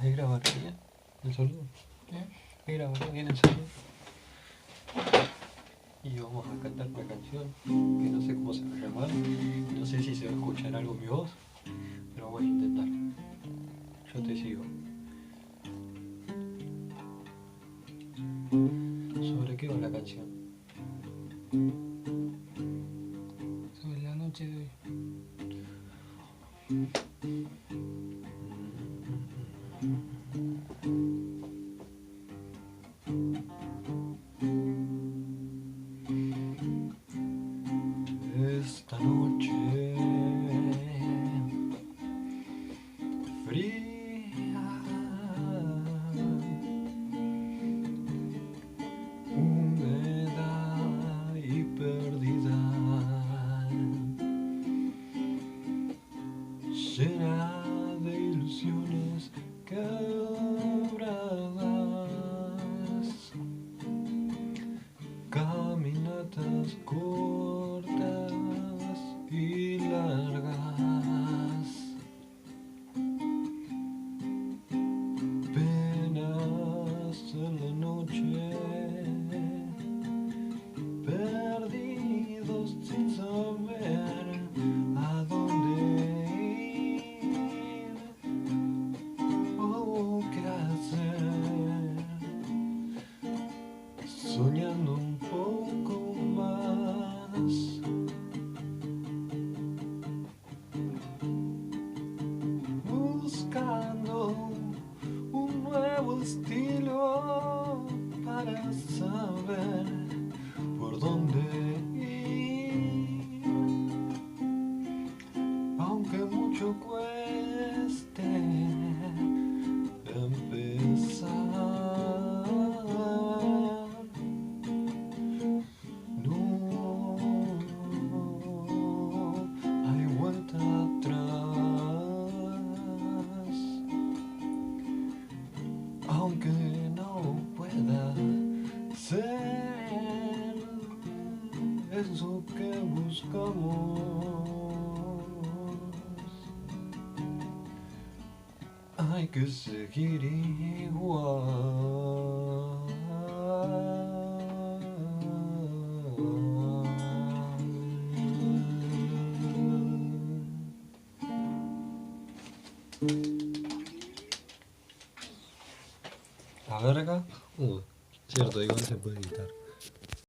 ¿Ahí grabaron bien el sonido? ¿Qué? ¿Ahí grabaron bien el sonido? Y vamos a cantar una canción que no sé cómo se va a llamar. No sé si se va a escuchar algo mi voz, pero voy a intentar. Yo te sigo. ¿Sobre qué va la canción? Sobre la noche de hoy. Esta noche fría, húmeda y perdida, llena de ilusiones quebradas, caminatas cortas y largas, penas en la noche, perdidos sin saber a dónde ir o qué hacer, soñando un poco más. Buscando un nuevo estilo para saber por dónde ir, aunque mucho cueste empezar. No hay vuelta atrás, aunque no pueda ser eso que buscamos, hay que seguir igual. La verga. Cierto, igual se puede editar.